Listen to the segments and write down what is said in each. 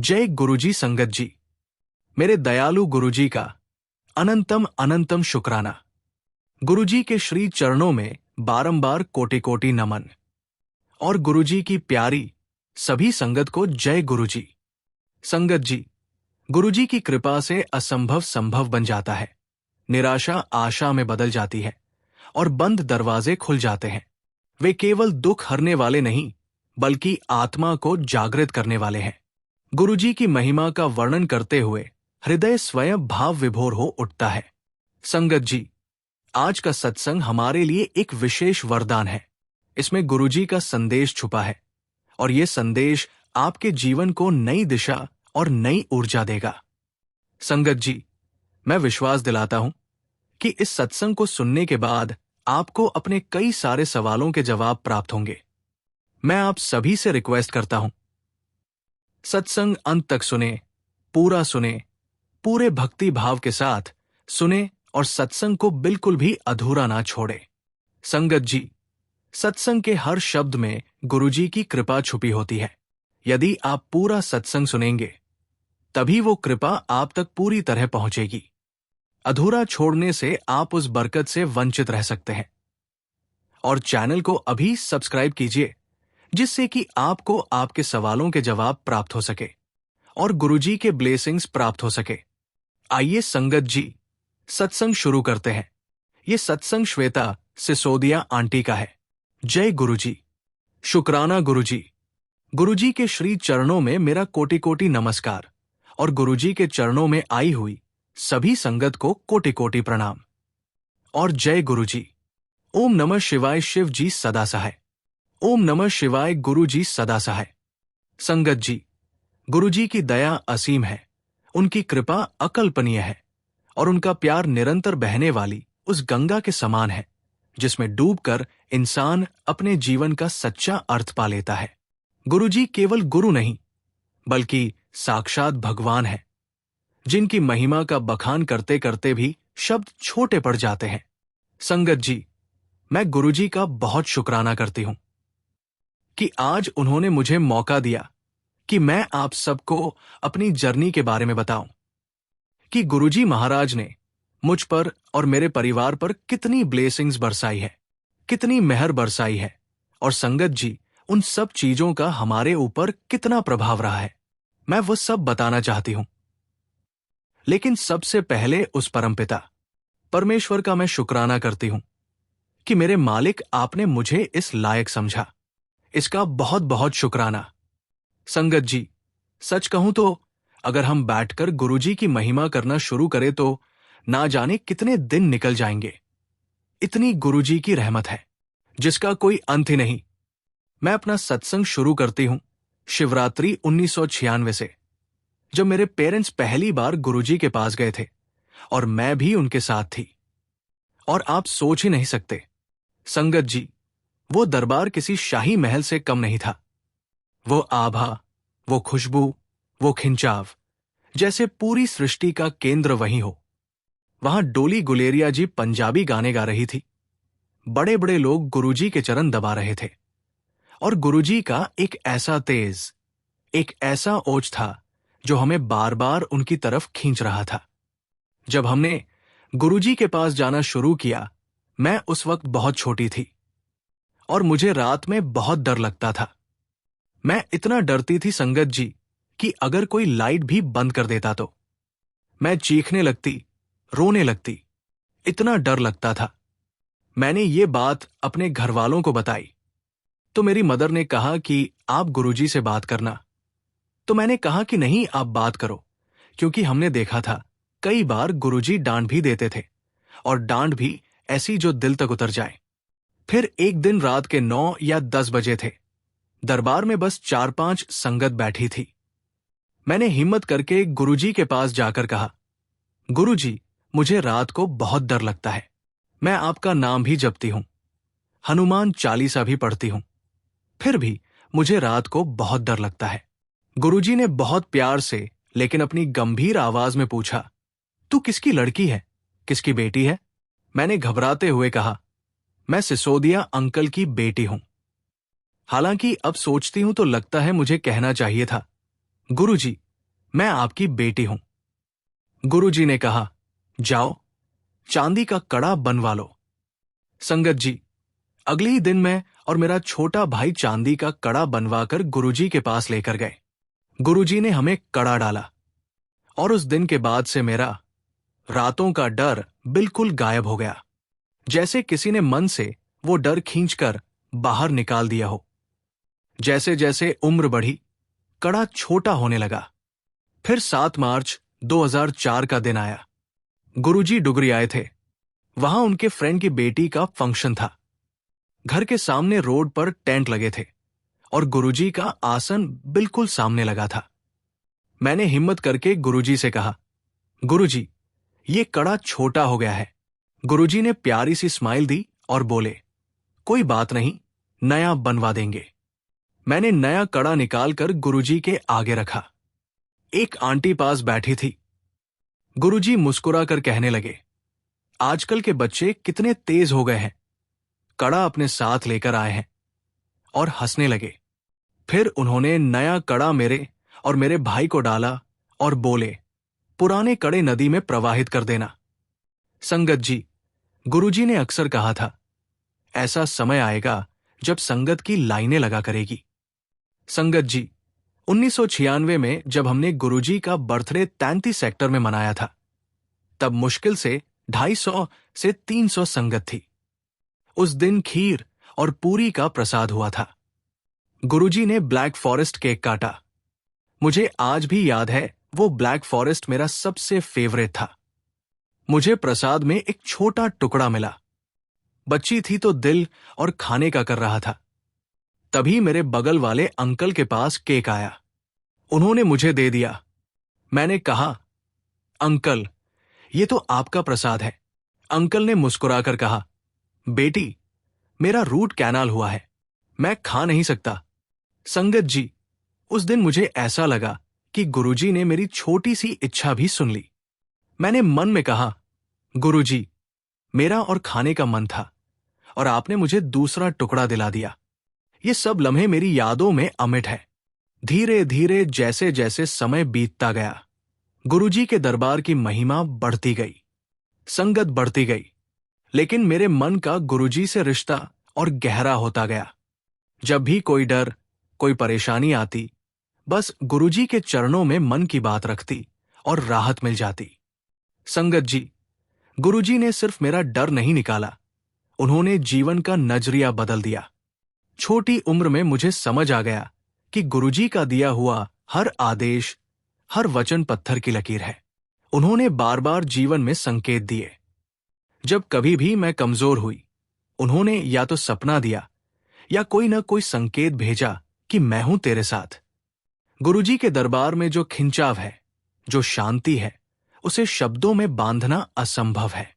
जय गुरुजी संगत जी। मेरे दयालु गुरुजी का अनंतम अनंतम शुक्राना। गुरुजी के श्री चरणों में बारंबार कोटि कोटि नमन। और गुरुजी की प्यारी सभी संगत को जय गुरुजी। संगत जी, गुरुजी की कृपा से असंभव संभव बन जाता है, निराशा आशा में बदल जाती है और बंद दरवाजे खुल जाते हैं। वे केवल दुख हरने वाले नहीं, बल्कि आत्मा को जागृत करने वाले हैं। गुरुजी की महिमा का वर्णन करते हुए हृदय स्वयं भाव विभोर हो उठता है। संगत जी, आज का सत्संग हमारे लिए एक विशेष वरदान है। इसमें गुरुजी का संदेश छुपा है और ये संदेश आपके जीवन को नई दिशा और नई ऊर्जा देगा। संगत जी, मैं विश्वास दिलाता हूं कि इस सत्संग को सुनने के बाद आपको अपने कई सारे सवालों के जवाब प्राप्त होंगे। मैं आप सभी से रिक्वेस्ट करता हूं, सत्संग अंत तक सुने, पूरे भक्ति भाव के साथ सुने और सत्संग को बिल्कुल भी अधूरा ना छोड़े। संगत जी, सत्संग के हर शब्द में गुरुजी की कृपा छुपी होती है। यदि आप पूरा सत्संग सुनेंगे, तभी वो कृपा आप तक पूरी तरह पहुंचेगी। अधूरा छोड़ने से आप उस बरकत से वंचित रह सकते हैं। और चैनल को अभी सब्सक्राइब कीजिए, जिससे कि आपको आपके सवालों के जवाब प्राप्त हो सके और गुरुजी के ब्लेसिंग्स प्राप्त हो सके। आइए संगत जी, सत्संग शुरू करते हैं। ये सत्संग श्वेता सिसोदिया आंटी का है। जय गुरुजी। शुक्राना गुरुजी। गुरुजी के श्री चरणों में मेरा कोटि कोटि नमस्कार और गुरुजी के चरणों में आई हुई सभी संगत को कोटि कोटि प्रणाम। और जय गुरुजी। ओम नमः शिवाय। शिव जी सदा सहाय। ओम नमः शिवाय। गुरु जी सदा सहाय। संगत जी, गुरुजी की दया असीम है, उनकी कृपा अकल्पनीय है और उनका प्यार निरंतर बहने वाली उस गंगा के समान है, जिसमें डूबकर इंसान अपने जीवन का सच्चा अर्थ पा लेता है। गुरुजी केवल गुरु नहीं, बल्कि साक्षात भगवान है, जिनकी महिमा का बखान करते करते भी शब्द छोटे पड़ जाते हैं। संगत जी, मैं गुरुजी का बहुत शुक्राना करती हूं कि आज उन्होंने मुझे मौका दिया कि मैं आप सबको अपनी जर्नी के बारे में बताऊं कि गुरुजी महाराज ने मुझ पर और मेरे परिवार पर कितनी ब्लेसिंग्स बरसाई है, कितनी मेहर बरसाई है, और संगत जी, उन सब चीजों का हमारे ऊपर कितना प्रभाव रहा है, मैं वो सब बताना चाहती हूं। लेकिन सबसे पहले उस परमपिता परमेश्वर का मैं शुक्राना करती हूं कि मेरे मालिक, आपने मुझे इस लायक समझा। इसका बहुत बहुत शुक्राना। संगत जी, सच कहूं तो अगर हम बैठकर गुरुजी की महिमा करना शुरू करें तो ना जाने कितने दिन निकल जाएंगे। इतनी गुरुजी की रहमत है जिसका कोई अंत ही नहीं। मैं अपना सत्संग शुरू करती हूं शिवरात्रि 1996 से, जब मेरे पेरेंट्स पहली बार गुरुजी के पास गए थे और मैं भी उनके साथ थी। और आप सोच ही नहीं सकते संगत जी, वो दरबार किसी शाही महल से कम नहीं था। वो आभा, वो खुशबू, वो खिंचाव, जैसे पूरी सृष्टि का केंद्र वहीं हो। वहां डोली गुलेरिया जी पंजाबी गाने गा रही थी, बड़े बड़े लोग गुरुजी के चरण दबा रहे थे और गुरुजी का एक ऐसा तेज, एक ऐसा ओज था जो हमें बार बार उनकी तरफ खींच रहा था। जब हमने गुरुजी के पास जाना शुरू किया, मैं उस वक्त बहुत छोटी थी और मुझे रात में बहुत डर लगता था। मैं इतना डरती थी संगत जी कि अगर कोई लाइट भी बंद कर देता तो मैं चीखने लगती, रोने लगती, इतना डर लगता था। मैंने ये बात अपने घर वालों को बताई तो मेरी मदर ने कहा कि आप गुरुजी से बात करना। तो मैंने कहा कि नहीं, आप बात करो, क्योंकि हमने देखा था कई बार गुरुजी डांट भी देते थे, और डांट भी ऐसी जो दिल तक उतर जाए। फिर एक दिन रात के 9 या 10 बजे थे। दरबार में बस 4-5 संगत बैठी थी। मैंने हिम्मत करके गुरुजी के पास जाकर कहा, गुरुजी, मुझे रात को बहुत डर लगता है। मैं आपका नाम भी जपती हूं, हनुमान चालीसा भी पढ़ती हूं, फिर भी मुझे रात को बहुत डर लगता है। गुरुजी ने बहुत प्यार से लेकिन अपनी गंभीर आवाज में पूछा, तू किसकी लड़की है, किसकी बेटी है? मैंने घबराते हुए कहा, मैं सिसोदिया अंकल की बेटी हूं। हालांकि अब सोचती हूं तो लगता है मुझे कहना चाहिए था, गुरुजी, मैं आपकी बेटी हूं। गुरुजी ने कहा, जाओ चांदी का कड़ा बनवा लो। संगत जी, अगले ही दिन मैं और मेरा छोटा भाई चांदी का कड़ा बनवाकर गुरुजी के पास लेकर गए। गुरुजी ने हमें कड़ा डाला और उस दिन के बाद से मेरा रातों का डर बिल्कुल गायब हो गया, जैसे किसी ने मन से वो डर खींचकर बाहर निकाल दिया हो। जैसे जैसे उम्र बढ़ी, कड़ा छोटा होने लगा। फिर 7 मार्च 2004 का दिन आया। गुरुजी डुगरी आए थे। वहां उनके फ्रेंड की बेटी का फंक्शन था। घर के सामने रोड पर टेंट लगे थे और गुरुजी का आसन बिल्कुल सामने लगा था। मैंने हिम्मत करके गुरुजी से कहा, गुरुजी, ये कड़ा छोटा हो गया है। गुरुजी ने प्यारी सी स्माइल दी और बोले, कोई बात नहीं, नया बनवा देंगे। मैंने नया कड़ा निकालकर गुरुजी के आगे रखा। एक आंटी पास बैठी थी। गुरुजी मुस्कुराकर कहने लगे, आजकल के बच्चे कितने तेज हो गए हैं। कड़ा अपने साथ लेकर आए हैं, और हंसने लगे। फिर उन्होंने नया कड़ा मेरे और मेरे भाई को डाला और बोले, पुराने कड़े नदी में प्रवाहित कर देना। संगत जी, गुरुजी ने अक्सर कहा था, ऐसा समय आएगा जब संगत की लाइनें लगा करेगी। संगत जी, 1996 में जब हमने गुरुजी का बर्थडे 33 सेक्टर में मनाया था, तब मुश्किल से 250 से 300 संगत थी। उस दिन खीर और पूरी का प्रसाद हुआ था। गुरुजी ने ब्लैक फॉरेस्ट केक काटा। मुझे आज भी याद है, वो ब्लैक फॉरेस्ट मेरा सबसे फेवरेट था। मुझे प्रसाद में एक छोटा टुकड़ा मिला। बच्ची थी तो दिल और खाने का कर रहा था। तभी मेरे बगल वाले अंकल के पास केक आया। उन्होंने मुझे दे दिया। मैंने कहा, अंकल, ये तो आपका प्रसाद है। अंकल ने मुस्कुराकर कहा, बेटी, मेरा रूट कैनाल हुआ है, मैं खा नहीं सकता। संगत जी, उस दिन मुझे ऐसा लगा कि गुरुजी ने मेरी छोटी सी इच्छा भी सुन ली। मैंने मन में कहा, गुरुजी, मेरा और खाने का मन था और आपने मुझे दूसरा टुकड़ा दिला दिया। ये सब लम्हे मेरी यादों में अमिट है। धीरे धीरे जैसे जैसे समय बीतता गया, गुरुजी के दरबार की महिमा बढ़ती गई, संगत बढ़ती गई, लेकिन मेरे मन का गुरुजी से रिश्ता और गहरा होता गया। जब भी कोई डर, कोई परेशानी आती, बस गुरुजी के चरणों में मन की बात रखती और राहत मिल जाती। संगत जी, गुरुजी ने सिर्फ मेरा डर नहीं निकाला, उन्होंने जीवन का नजरिया बदल दिया। छोटी उम्र में मुझे समझ आ गया कि गुरुजी का दिया हुआ हर आदेश, हर वचन पत्थर की लकीर है। उन्होंने बार बार जीवन में संकेत दिए। जब कभी भी मैं कमजोर हुई, उन्होंने या तो सपना दिया या कोई न कोई संकेत भेजा कि मैं हूं तेरे साथ। गुरुजी के दरबार में जो खिंचाव है, जो शांति है, उसे शब्दों में बांधना असंभव है।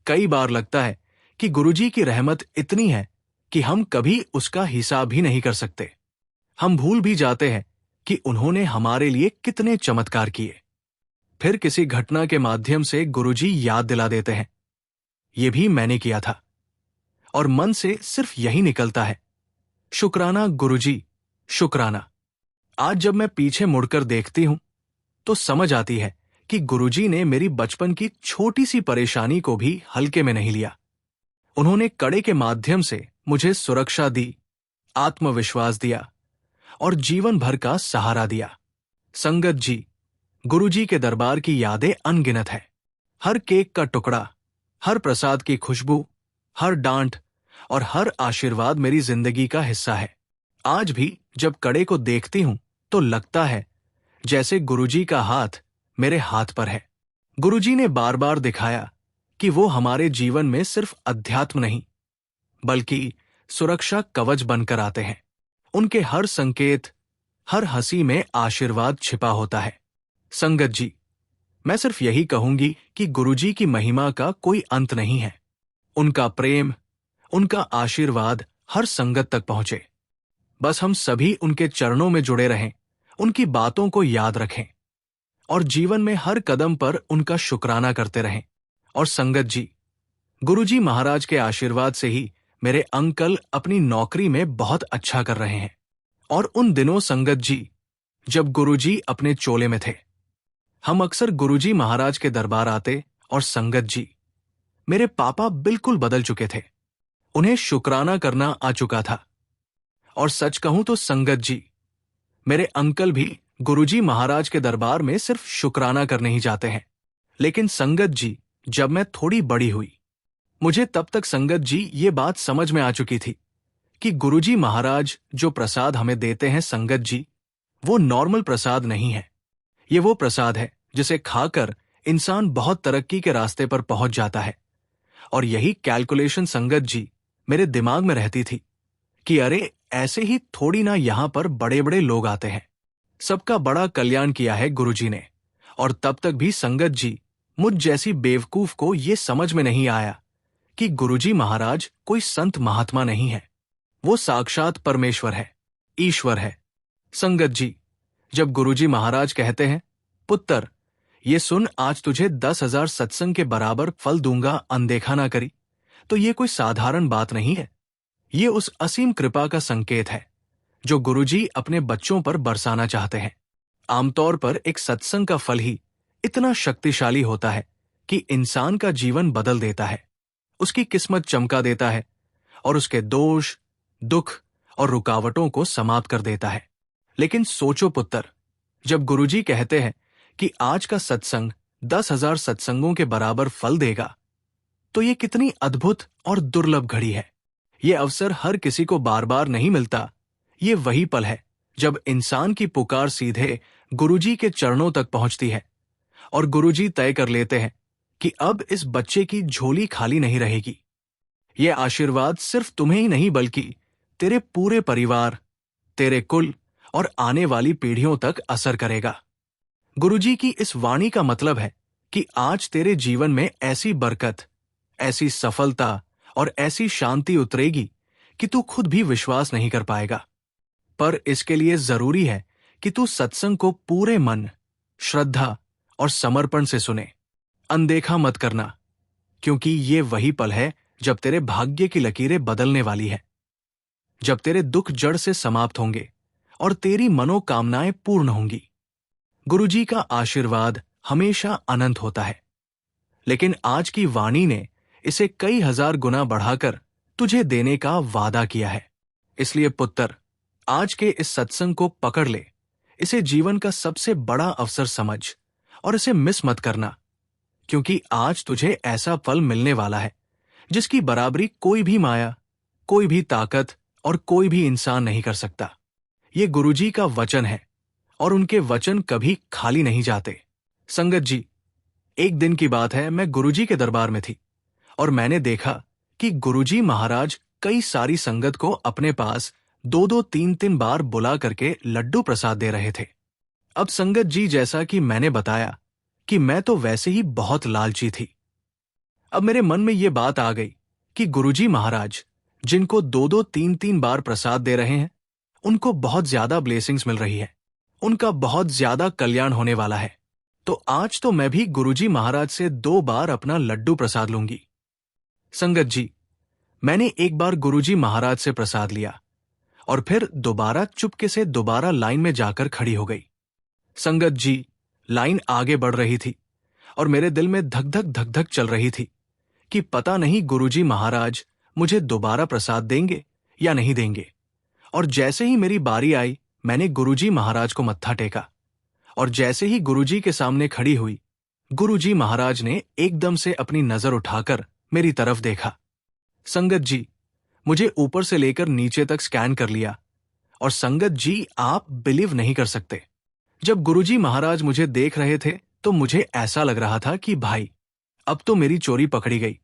कई बार लगता है कि गुरुजी की रहमत इतनी है कि हम कभी उसका हिसाब भी नहीं कर सकते। हम भूल भी जाते हैं कि उन्होंने हमारे लिए कितने चमत्कार किए। फिर किसी घटना के माध्यम से गुरुजी याद दिला देते हैं, ये भी मैंने किया था, और मन से सिर्फ यही निकलता है, शुक्राना गुरुजी, शुक्राना। आज जब मैं पीछे मुड़कर देखती हूं तो समझ आती है कि गुरुजी ने मेरी बचपन की छोटी सी परेशानी को भी हल्के में नहीं लिया। उन्होंने कड़े के माध्यम से मुझे सुरक्षा दी, आत्मविश्वास दिया और जीवन भर का सहारा दिया। संगत जी, गुरुजी के दरबार की यादें अनगिनत है। हर केक का टुकड़ा, हर प्रसाद की खुशबू, हर डांट और हर आशीर्वाद मेरी जिंदगी का हिस्सा है। आज भी जब कड़े को देखती हूं तो लगता है जैसे गुरुजी का हाथ मेरे हाथ पर है। गुरुजी ने बार बार दिखाया कि वो हमारे जीवन में सिर्फ अध्यात्म नहीं, बल्कि सुरक्षा कवच बनकर आते हैं। उनके हर संकेत, हर हंसी में आशीर्वाद छिपा होता है। संगत जी, मैं सिर्फ यही कहूंगी कि गुरुजी की महिमा का कोई अंत नहीं है। उनका प्रेम, उनका आशीर्वाद हर संगत तक पहुंचे। बस हम सभी उनके चरणों में जुड़े रहें, उनकी बातों को याद रखें और जीवन में हर कदम पर उनका शुक्राना करते रहें। और संगत जी, गुरुजी महाराज के आशीर्वाद से ही मेरे अंकल अपनी नौकरी में बहुत अच्छा कर रहे हैं। और उन दिनों संगत जी, जब गुरुजी अपने चोले में थे, हम अक्सर गुरुजी महाराज के दरबार आते और संगत जी, मेरे पापा बिल्कुल बदल चुके थे। उन्हें शुक्राना करना आ चुका था। और सच कहूं तो संगत जी, मेरे अंकल भी गुरुजी महाराज के दरबार में सिर्फ शुक्राना करने ही जाते हैं। लेकिन संगत जी, जब मैं थोड़ी बड़ी हुई, मुझे तब तक संगत जी ये बात समझ में आ चुकी थी कि गुरुजी महाराज जो प्रसाद हमें देते हैं संगत जी, वो नॉर्मल प्रसाद नहीं है। ये वो प्रसाद है जिसे खाकर इंसान बहुत तरक्की के रास्ते पर पहुंच जाता है। और यही कैलकुलेशन संगत जी मेरे दिमाग में रहती थी कि अरे ऐसे ही थोड़ी ना यहां पर बड़े बड़े लोग आते हैं। सबका बड़ा कल्याण किया है गुरुजी ने। और तब तक भी संगत जी, मुझ जैसी बेवकूफ को यह समझ में नहीं आया कि गुरुजी महाराज कोई संत महात्मा नहीं है, वो साक्षात परमेश्वर है, ईश्वर है। संगत जी, जब गुरुजी महाराज कहते हैं, पुत्र ये सुन, आज तुझे 10,000 सत्संग के बराबर फल दूंगा, अनदेखा ना करी, तो ये कोई साधारण बात नहीं है। ये उस असीम कृपा का संकेत है जो गुरुजी अपने बच्चों पर बरसाना चाहते हैं। आमतौर पर एक सत्संग का फल ही इतना शक्तिशाली होता है कि इंसान का जीवन बदल देता है, उसकी किस्मत चमका देता है और उसके दोष, दुख और रुकावटों को समाप्त कर देता है। लेकिन सोचो पुत्र, जब गुरुजी कहते हैं कि आज का सत्संग 10,000 सत्संगों के बराबर फल देगा, तो ये कितनी अद्भुत और दुर्लभ घड़ी है। ये अवसर हर किसी को बार बार नहीं मिलता। ये वही पल है जब इंसान की पुकार सीधे गुरुजी के चरणों तक पहुंचती है और गुरुजी तय कर लेते हैं कि अब इस बच्चे की झोली खाली नहीं रहेगी। ये आशीर्वाद सिर्फ तुम्हें ही नहीं बल्कि तेरे पूरे परिवार, तेरे कुल और आने वाली पीढ़ियों तक असर करेगा। गुरुजी की इस वाणी का मतलब है कि आज तेरे जीवन में ऐसी बरकत, ऐसी सफलता और ऐसी शांति उतरेगी कि तू खुद भी विश्वास नहीं कर पाएगा। पर इसके लिए जरूरी है कि तू सत्संग को पूरे मन, श्रद्धा और समर्पण से सुने। अनदेखा मत करना, क्योंकि ये वही पल है जब तेरे भाग्य की लकीरें बदलने वाली है, जब तेरे दुख जड़ से समाप्त होंगे और तेरी मनोकामनाएं पूर्ण होंगी। गुरुजी का आशीर्वाद हमेशा अनंत होता है, लेकिन आज की वाणी ने इसे कई हजार गुना बढ़ाकर तुझे देने का वादा किया है। इसलिए पुत्र, आज के इस सत्संग को पकड़ ले, इसे जीवन का सबसे बड़ा अवसर समझ और इसे मिस मत करना, क्योंकि आज तुझे ऐसा फल मिलने वाला है जिसकी बराबरी कोई भी माया, कोई भी ताकत और कोई भी इंसान नहीं कर सकता। ये गुरुजी का वचन है और उनके वचन कभी खाली नहीं जाते। संगत जी, एक दिन की बात है, मैं गुरुजी के दरबार में थी और मैंने देखा कि गुरुजी महाराज कई सारी संगत को अपने पास 2-2, 3-3 बार बुला करके लड्डू प्रसाद दे रहे थे। अब संगत जी, जैसा कि मैंने बताया कि मैं तो वैसे ही बहुत लालची थी। अब मेरे मन में ये बात आ गई कि गुरुजी महाराज जिनको 2-2, 3-3 बार प्रसाद दे रहे हैं, उनको बहुत ज्यादा ब्लेसिंग्स मिल रही है, उनका बहुत ज्यादा कल्याण होने वाला है। तो आज तो मैं भी गुरुजी महाराज से 2 बार अपना लड्डू प्रसाद लूंगी। संगत जी, मैंने एक बार गुरुजी महाराज से प्रसाद लिया और फिर दोबारा चुपके से दोबारा लाइन में जाकर खड़ी हो गई। संगत जी, लाइन आगे बढ़ रही थी और मेरे दिल में धक धक धक धक चल रही थी कि पता नहीं गुरुजी महाराज मुझे दोबारा प्रसाद देंगे या नहीं देंगे। और जैसे ही मेरी बारी आई, मैंने गुरुजी महाराज को मत्था टेका और जैसे ही गुरुजी के सामने खड़ी हुई, गुरुजी महाराज ने एकदम से अपनी नजर उठाकर मेरी तरफ देखा। संगत जी, मुझे ऊपर से लेकर नीचे तक स्कैन कर लिया और संगत जी, आप बिलीव नहीं कर सकते, जब गुरुजी महाराज मुझे देख रहे थे तो मुझे ऐसा लग रहा था कि भाई, अब तो मेरी चोरी पकड़ी गई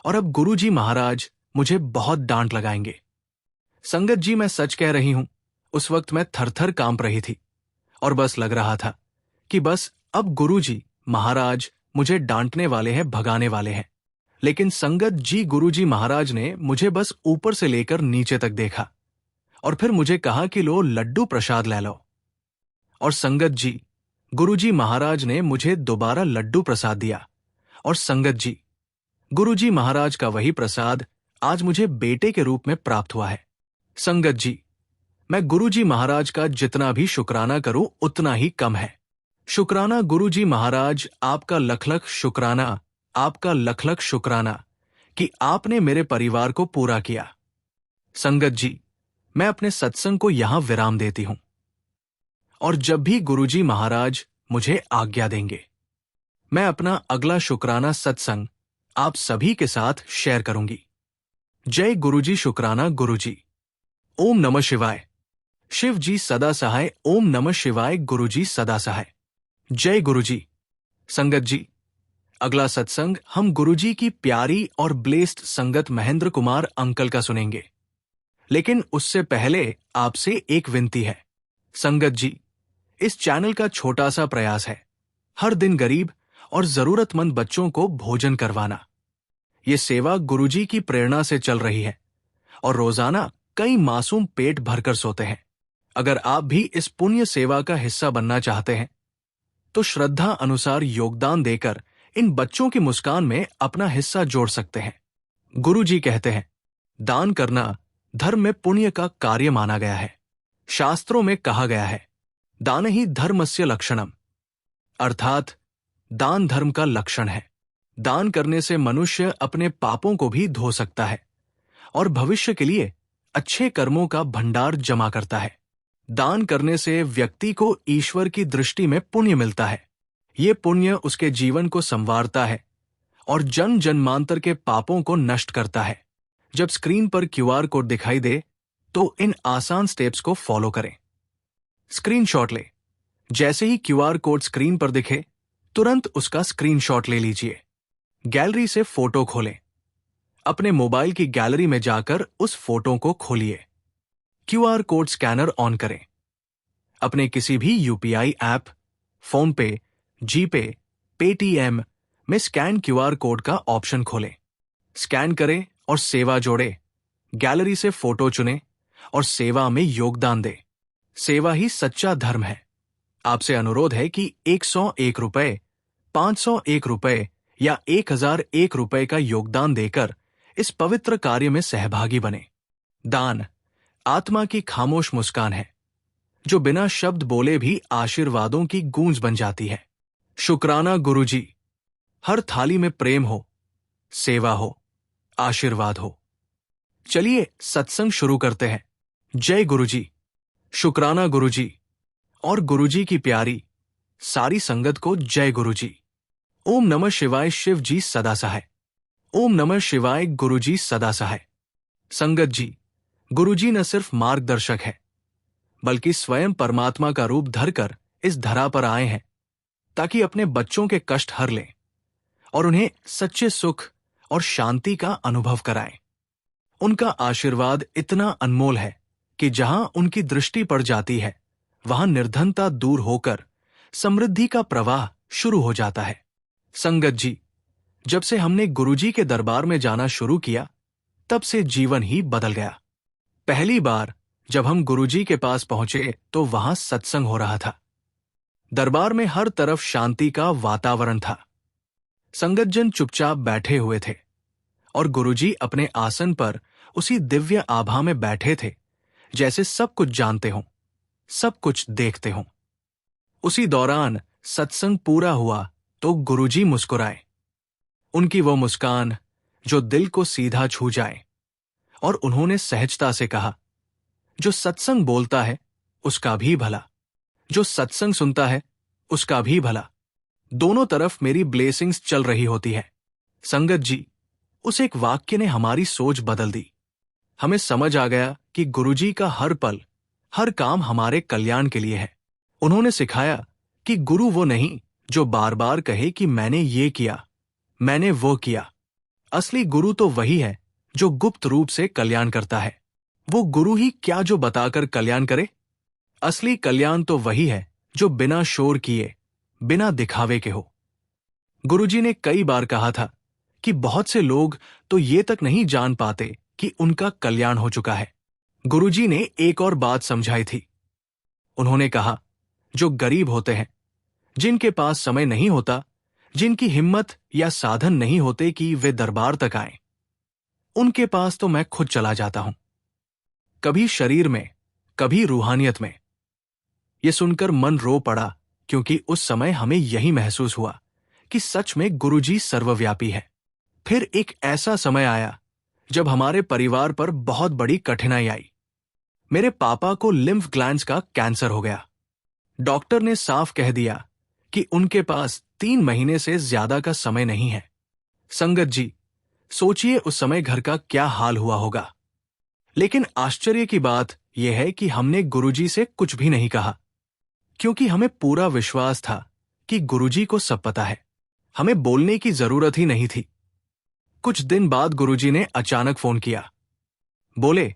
और अब गुरुजी महाराज मुझे बहुत डांट लगाएंगे। संगत जी, मैं सच कह रही हूं, उस वक्त मैं थर-थर कांप रही थी और बस लग रहा था कि बस अब गुरुजी महाराज मुझे डांटने वाले हैं, भगाने वाले हैं। लेकिन संगत जी, गुरुजी महाराज ने मुझे बस ऊपर से लेकर नीचे तक देखा और फिर मुझे कहा कि लो लड्डू प्रसाद ले लो। और संगत जी, गुरुजी महाराज ने मुझे दोबारा लड्डू प्रसाद दिया और संगत जी, गुरुजी महाराज का वही प्रसाद आज मुझे बेटे के रूप में प्राप्त हुआ है। संगत जी, मैं गुरुजी महाराज का जितना भी शुक्राना करूं उतना ही कम है। शुक्राना गुरुजी महाराज, आपका लख लख शुक्राना, आपका लख लख शुक्राना कि आपने मेरे परिवार को पूरा किया। संगत जी, मैं अपने सत्संग को यहां विराम देती हूं और जब भी गुरुजी महाराज मुझे आज्ञा देंगे, मैं अपना अगला शुक्राना सत्संग आप सभी के साथ शेयर करूंगी। जय गुरुजी। शुक्राना गुरुजी। ओम नमः शिवाय। शिव जी सदा सहाय। ओम नमः शिवाय। गुरुजी सदा सहाय। जय गुरुजी। संगत जी, अगला सत्संग हम गुरुजी की प्यारी और ब्लेस्ड संगत महेंद्र कुमार अंकल का सुनेंगे, लेकिन उससे पहले आपसे एक विनती है। संगत जी, इस चैनल का छोटा सा प्रयास है हर दिन गरीब और जरूरतमंद बच्चों को भोजन करवाना। ये सेवा गुरुजी की प्रेरणा से चल रही है और रोजाना कई मासूम पेट भरकर सोते हैं। अगर आप भी इस पुण्य सेवा का हिस्सा बनना चाहते हैं तो श्रद्धा अनुसार योगदान देकर इन बच्चों की मुस्कान में अपना हिस्सा जोड़ सकते हैं। गुरुजी कहते हैं, दान करना धर्म में पुण्य का कार्य माना गया है। शास्त्रों में कहा गया है, दान ही धर्मस्य लक्षणम, अर्थात दान धर्म का लक्षण है। दान करने से मनुष्य अपने पापों को भी धो सकता है और भविष्य के लिए अच्छे कर्मों का भंडार जमा करता है। दान करने से व्यक्ति को ईश्वर की दृष्टि में पुण्य मिलता है। ये पुण्य उसके जीवन को संवारता है और जन्म जन्मांतर के पापों को नष्ट करता है। जब स्क्रीन पर क्यूआर कोड दिखाई दे तो इन आसान स्टेप्स को फॉलो करें। स्क्रीनशॉट ले। जैसे ही क्यूआर कोड स्क्रीन पर दिखे, तुरंत उसका स्क्रीनशॉट ले लीजिए। गैलरी से फोटो खोलें। अपने मोबाइल की गैलरी में जाकर उस फोटो को खोलिए। क्यूआर कोड स्कैनर ऑन करें। अपने किसी भी यूपीआई ऐप, फोन पे, जीपे, पेटीएम में स्कैन क्यूआर कोड का ऑप्शन खोलें। स्कैन करें और सेवा जोड़े। गैलरी से फोटो चुनें और सेवा में योगदान दें। सेवा ही सच्चा धर्म है। आपसे अनुरोध है कि 101 रुपए, 501 रुपए या 1001 रुपए का योगदान देकर इस पवित्र कार्य में सहभागी बने। दान आत्मा की खामोश मुस्कान है जो बिना शब्द बोले भी आशीर्वादों की गूंज बन जाती है। शुक्राना गुरुजी। हर थाली में प्रेम हो, सेवा हो, आशीर्वाद हो। चलिए सत्संग शुरू करते हैं। जय गुरुजी। शुक्राना गुरुजी और गुरुजी की प्यारी सारी संगत को जय गुरुजी। ओम नमः शिवाय। शिव जी सदा सहाय। ओम नमः शिवाय। गुरुजी सदा सहाय। संगत जी, गुरुजी न सिर्फ मार्गदर्शक है बल्कि स्वयं परमात्मा का रूप धरकर इस धरा पर आए हैं ताकि अपने बच्चों के कष्ट हर लें और उन्हें सच्चे सुख और शांति का अनुभव कराएं। उनका आशीर्वाद इतना अनमोल है कि जहां उनकी दृष्टि पड़ जाती है वहां निर्धनता दूर होकर समृद्धि का प्रवाह शुरू हो जाता है। संगत जी, जब से हमने गुरुजी के दरबार में जाना शुरू किया तब से जीवन ही बदल गया। पहली बार जब हम गुरुजी के पास पहुंचे तो वहां सत्संग हो रहा था। दरबार में हर तरफ शांति का वातावरण था। संगतजन चुपचाप बैठे हुए थे और गुरुजी अपने आसन पर उसी दिव्य आभा में बैठे थे जैसे सब कुछ जानते हों, सब कुछ देखते हों। उसी दौरान सत्संग पूरा हुआ तो गुरुजी मुस्कुराए। उनकी वो मुस्कान जो दिल को सीधा छू जाए और उन्होंने सहजता से कहा, जो सत्संग बोलता है उसका भी भला, जो सत्संग सुनता है उसका भी भला। दोनों तरफ मेरी ब्लेसिंग्स चल रही होती है। संगत जी, उस एक वाक्य ने हमारी सोच बदल दी। हमें समझ आ गया कि गुरुजी का हर पल, हर काम हमारे कल्याण के लिए है। उन्होंने सिखाया कि गुरु वो नहीं जो बार बार कहे कि मैंने ये किया, मैंने वो किया। असली गुरु तो वही है जो गुप्त रूप से कल्याण करता है। वो गुरु ही क्या जो बताकर कल्याण करे। असली कल्याण तो वही है जो बिना शोर किए, बिना दिखावे के हो। गुरुजी ने कई बार कहा था कि बहुत से लोग तो ये तक नहीं जान पाते कि उनका कल्याण हो चुका है। गुरुजी ने एक और बात समझाई थी। उन्होंने कहा, जो गरीब होते हैं, जिनके पास समय नहीं होता, जिनकी हिम्मत या साधन नहीं होते कि वे दरबार तक आएं, उनके पास तो मैं खुद चला जाता हूं, कभी शरीर में, कभी रूहानियत में। ये सुनकर मन रो पड़ा क्योंकि उस समय हमें यही महसूस हुआ कि सच में गुरुजी सर्वव्यापी है। फिर एक ऐसा समय आया जब हमारे परिवार पर बहुत बड़ी कठिनाई आई। मेरे पापा को लिम्फ ग्लैंड्स का कैंसर हो गया। डॉक्टर ने साफ कह दिया कि उनके पास 3 महीने से ज्यादा का समय नहीं है। संगत जी, सोचिए उस समय घर का क्या हाल हुआ होगा। लेकिन आश्चर्य की बात यह है कि हमने गुरुजी से कुछ भी नहीं कहा, क्योंकि हमें पूरा विश्वास था कि गुरुजी को सब पता है। हमें बोलने की जरूरत ही नहीं थी। कुछ दिन बाद गुरुजी ने अचानक फोन किया। बोले,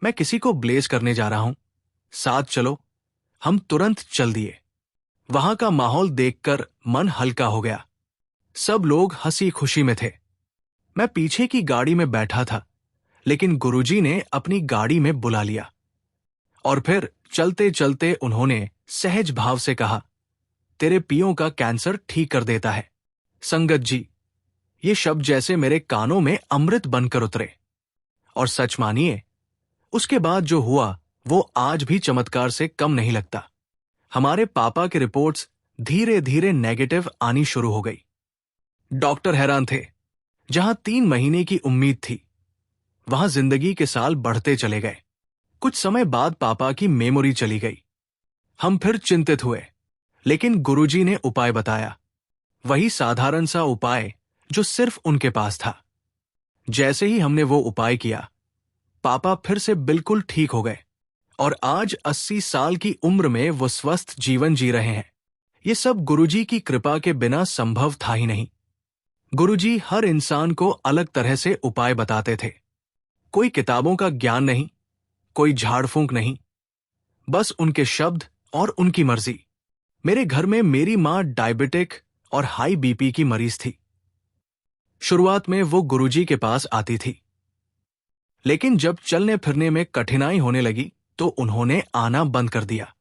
मैं किसी को ब्लेस करने जा रहा हूं, साथ चलो। हम तुरंत चल दिए। वहां का माहौल देखकर मन हल्का हो गया। सब लोग हंसी खुशी में थे। मैं पीछे की गाड़ी में बैठा था, लेकिन गुरुजी ने अपनी गाड़ी में बुला लिया और फिर चलते चलते उन्होंने सहज भाव से कहा, तेरे पियों का कैंसर ठीक कर देता है। संगत जी, ये शब्द जैसे मेरे कानों में अमृत बनकर उतरे। और सच मानिए, उसके बाद जो हुआ वो आज भी चमत्कार से कम नहीं लगता। हमारे पापा की रिपोर्ट्स धीरे धीरे नेगेटिव आनी शुरू हो गई। डॉक्टर हैरान थे। जहां 3 महीने की उम्मीद थी, वहां जिंदगी के साल बढ़ते चले गए। कुछ समय बाद पापा की मेमोरी चली गई। हम फिर चिंतित हुए, लेकिन गुरुजी ने उपाय बताया। वही साधारण सा उपाय जो सिर्फ उनके पास था। जैसे ही हमने वो उपाय किया, पापा फिर से बिल्कुल ठीक हो गए और आज 80 साल की उम्र में वो स्वस्थ जीवन जी रहे हैं। ये सब गुरुजी की कृपा के बिना संभव था ही नहीं। गुरुजी हर इंसान को अलग तरह से उपाय बताते थे। कोई किताबों का ज्ञान नहीं, कोई झाड़ फूंक नहीं, बस उनके शब्द और उनकी मर्जी। मेरे घर में मेरी मां डायबिटिक और हाई बीपी की मरीज थी। शुरुआत में वो गुरुजी के पास आती थी, लेकिन जब चलने फिरने में कठिनाई होने लगी तो उन्होंने आना बंद कर दिया।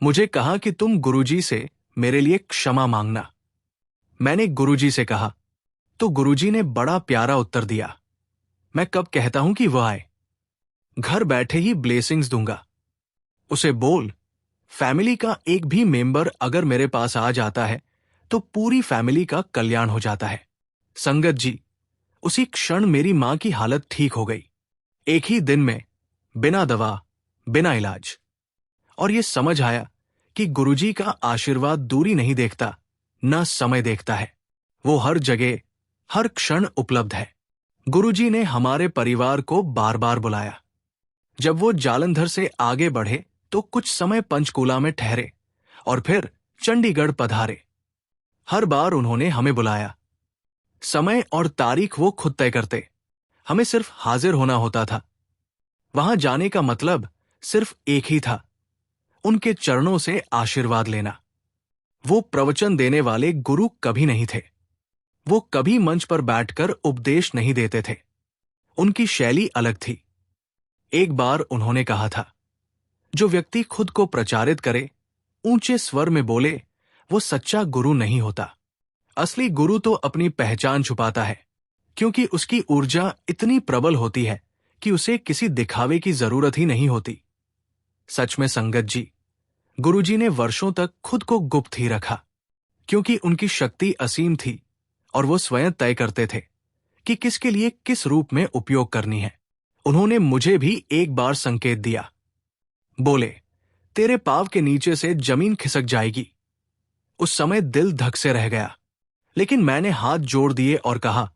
मुझे कहा कि तुम गुरुजी से मेरे लिए क्षमा मांगना। मैंने गुरुजी से कहा तो गुरुजी ने बड़ा प्यारा उत्तर दिया, मैं कब कहता हूं कि वह आए, घर बैठे ही ब्लेसिंग्स दूंगा। उसे बोल, फैमिली का एक भी मेंबर अगर मेरे पास आ जाता है तो पूरी फैमिली का कल्याण हो जाता है। संगत जी, उसी क्षण मेरी मां की हालत ठीक हो गई। एक ही दिन में, बिना दवा, बिना इलाज। और ये समझ आया कि गुरुजी का आशीर्वाद दूरी नहीं देखता, न समय देखता है। वो हर जगह, हर क्षण उपलब्ध है। गुरुजी ने हमारे परिवार को बार बार बुलाया। जब वो जालंधर से आगे बढ़े तो कुछ समय पंचकूला में ठहरे और फिर चंडीगढ़ पधारे। हर बार उन्होंने हमें बुलाया। समय और तारीख वो खुद तय करते, हमें सिर्फ हाजिर होना होता था। वहां जाने का मतलब सिर्फ एक ही था, उनके चरणों से आशीर्वाद लेना। वो प्रवचन देने वाले गुरु कभी नहीं थे। वो कभी मंच पर बैठकर उपदेश नहीं देते थे। उनकी शैली अलग थी। एक बार उन्होंने कहा था, जो व्यक्ति खुद को प्रचारित करे, ऊंचे स्वर में बोले, वो सच्चा गुरु नहीं होता। असली गुरु तो अपनी पहचान छुपाता है, क्योंकि उसकी ऊर्जा इतनी प्रबल होती है कि उसे किसी दिखावे की जरूरत ही नहीं होती। सच में संगत जी, गुरुजी ने वर्षों तक खुद को गुप्त ही रखा, क्योंकि उनकी शक्ति असीम थी और वो स्वयं तय करते थे कि किसके लिए किस रूप में उपयोग करनी है। उन्होंने मुझे भी एक बार संकेत दिया। बोले, तेरे पांव के नीचे से जमीन खिसक जाएगी। उस समय दिल धक से रह गया, लेकिन मैंने हाथ जोड़ दिए और कहा,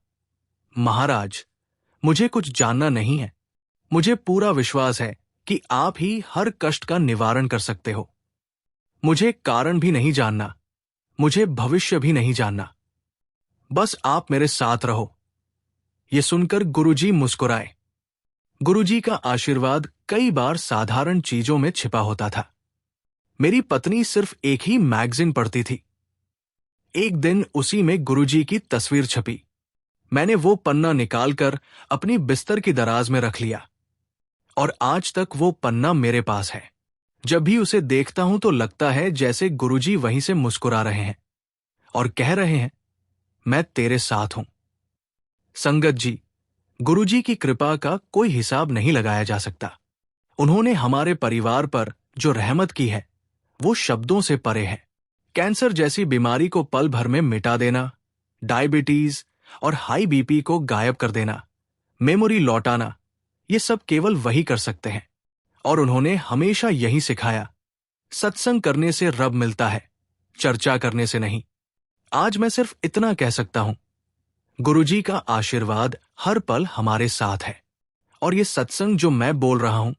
महाराज, मुझे कुछ जानना नहीं है। मुझे पूरा विश्वास है कि आप ही हर कष्ट का निवारण कर सकते हो। मुझे कारण भी नहीं जानना, मुझे भविष्य भी नहीं जानना, बस आप मेरे साथ रहो। ये सुनकर गुरुजी मुस्कुराए। गुरुजी का आशीर्वाद कई बार साधारण चीजों में छिपा होता था। मेरी पत्नी सिर्फ एक ही मैगजीन पढ़ती थी। एक दिन उसी में गुरुजी की तस्वीर छपी। मैंने वो पन्ना निकालकर अपनी बिस्तर की दराज में रख लिया और आज तक वो पन्ना मेरे पास है। जब भी उसे देखता हूं तो लगता है जैसे गुरुजी वहीं से मुस्कुरा रहे हैं और कह रहे हैं, मैं तेरे साथ हूं। संगत जी, गुरुजी की कृपा का कोई हिसाब नहीं लगाया जा सकता। उन्होंने हमारे परिवार पर जो रहमत की है, वो शब्दों से परे है। कैंसर जैसी बीमारी को पल भर में मिटा देना, डायबिटीज और हाई बीपी को गायब कर देना, मेमोरी लौटाना, ये सब केवल वही कर सकते हैं। और उन्होंने हमेशा यही सिखाया, सत्संग करने से रब मिलता है, चर्चा करने से नहीं। आज मैं सिर्फ इतना कह सकता हूं, गुरुजी का आशीर्वाद हर पल हमारे साथ है। और ये सत्संग जो मैं बोल रहा हूं,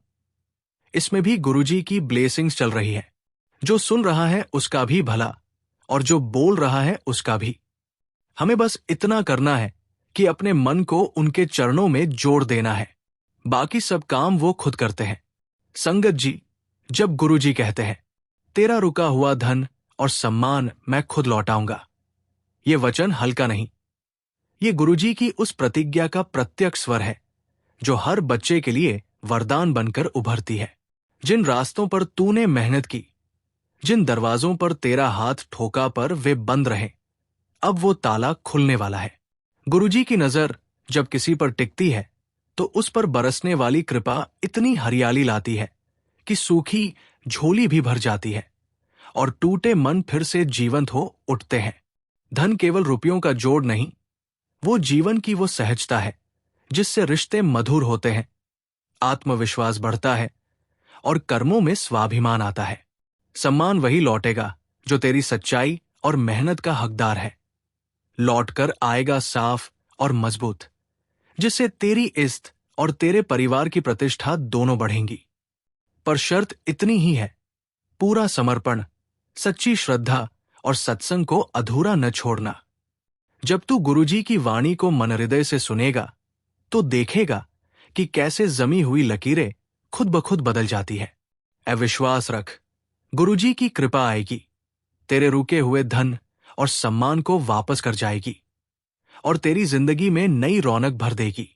इसमें भी गुरुजी की ब्लेसिंग्स चल रही है। जो सुन रहा है उसका भी भला, और जो बोल रहा है उसका भी। हमें बस इतना करना है कि अपने मन को उनके चरणों में जोड़ देना है। बाकी सब काम वो खुद करते हैं। संगत जी, जब गुरुजी कहते हैं, तेरा रुका हुआ धन और सम्मान मैं खुद लौटाऊंगा, ये वचन हल्का नहीं। ये गुरुजी की उस प्रतिज्ञा का प्रत्यक्ष स्वर है जो हर बच्चे के लिए वरदान बनकर उभरती है। जिन रास्तों पर तूने मेहनत की, जिन दरवाजों पर तेरा हाथ ठोका पर वे बंद रहे, अब वो ताला खुलने वाला है। गुरुजी की नजर जब किसी पर टिकती है तो उस पर बरसने वाली कृपा इतनी हरियाली लाती है कि सूखी झोली भी भर जाती है और टूटे मन फिर से जीवंत हो उठते हैं। धन केवल रुपयों का जोड़ नहीं, वो जीवन की वो सहजता है जिससे रिश्ते मधुर होते हैं, आत्मविश्वास बढ़ता है और कर्मों में स्वाभिमान आता है। सम्मान वही लौटेगा जो तेरी सच्चाई और मेहनत का हकदार है। लौटकर आएगा साफ और मजबूत, जिससे तेरी इज्जत और तेरे परिवार की प्रतिष्ठा दोनों बढ़ेंगी। पर शर्त इतनी ही है, पूरा समर्पण, सच्ची श्रद्धा और सत्संग को अधूरा न छोड़ना। जब तू गुरुजी की वाणी को मन हृदय से सुनेगा तो देखेगा कि कैसे जमी हुई लकीरें खुद ब खुद बदल जाती है। अविश्वास रख, गुरुजी की कृपा आएगी, तेरे रुके हुए धन और सम्मान को वापस कर जाएगी और तेरी जिंदगी में नई रौनक भर देगी।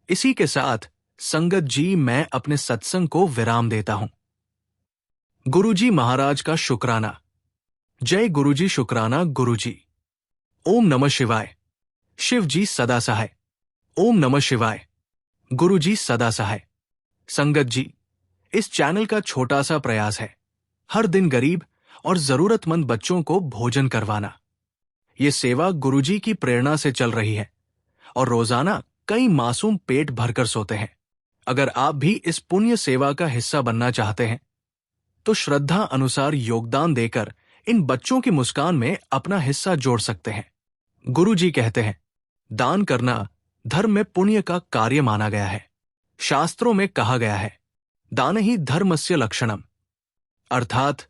इसी के साथ संगत जी, मैं अपने सत्संग को विराम देता हूं। गुरुजी महाराज का शुक्राना। जय गुरुजी, शुक्राना गुरुजी। ओम नमः शिवाय। शिव जी सदा सहाय। ओम नमः शिवाय। गुरुजी सदा सहाय। संगत जी, इस चैनल का छोटा सा प्रयास है हर दिन गरीब और जरूरतमंद बच्चों को भोजन करवाना। ये सेवा गुरुजी की प्रेरणा से चल रही है और रोजाना कई मासूम पेट भरकर सोते हैं। अगर आप भी इस पुण्य सेवा का हिस्सा बनना चाहते हैं तो श्रद्धा अनुसार योगदान देकर इन बच्चों की मुस्कान में अपना हिस्सा जोड़ सकते हैं। गुरुजी कहते हैं, दान करना धर्म में पुण्य का कार्य माना गया है। शास्त्रों में कहा गया है, दान ही धर्मस्य लक्षणम, अर्थात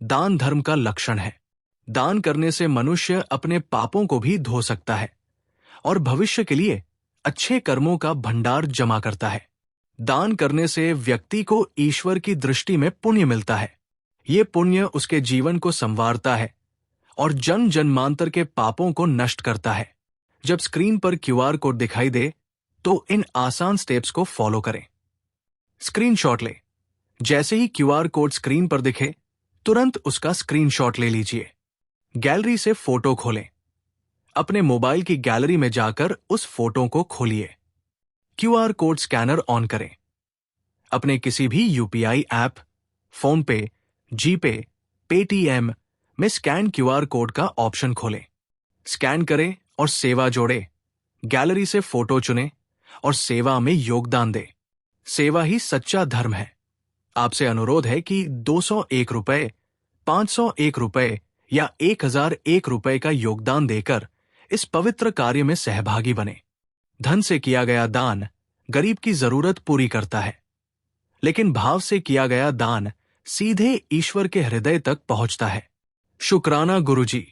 दान धर्म का लक्षण है। दान करने से मनुष्य अपने पापों को भी धो सकता है और भविष्य के लिए अच्छे कर्मों का भंडार जमा करता है। दान करने से व्यक्ति को ईश्वर की दृष्टि में पुण्य मिलता है। ये पुण्य उसके जीवन को संवारता है और जन जन्मांतर के पापों को नष्ट करता है। जब स्क्रीन पर क्यूआर कोड दिखाई दे तो इन आसान स्टेप्स को फॉलो करें। स्क्रीनशॉट ले। जैसे ही क्यूआर कोड स्क्रीन पर दिखे, तुरंत उसका स्क्रीनशॉट ले लीजिए। गैलरी से फोटो खोलें। अपने मोबाइल की गैलरी में जाकर उस फोटो को खोलिए। क्यूआर कोड स्कैनर ऑन करें। अपने किसी भी यूपीआई ऐप, फोन पे, जीपे, पेटीएम में स्कैन क्यूआर कोड का ऑप्शन खोलें। स्कैन करें और सेवा जोड़े। गैलरी से फोटो चुनें और सेवा में योगदान दें। सेवा ही सच्चा धर्म है। आपसे अनुरोध है कि 201 रुपए, 501 रुपए या 1001 रुपए का योगदान देकर इस पवित्र कार्य में सहभागी बने। धन से किया गया दान गरीब की जरूरत पूरी करता है, लेकिन भाव से किया गया दान सीधे ईश्वर के हृदय तक पहुंचता है। शुक्राना गुरुजी।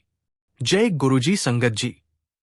जय गुरुजी संगत जी।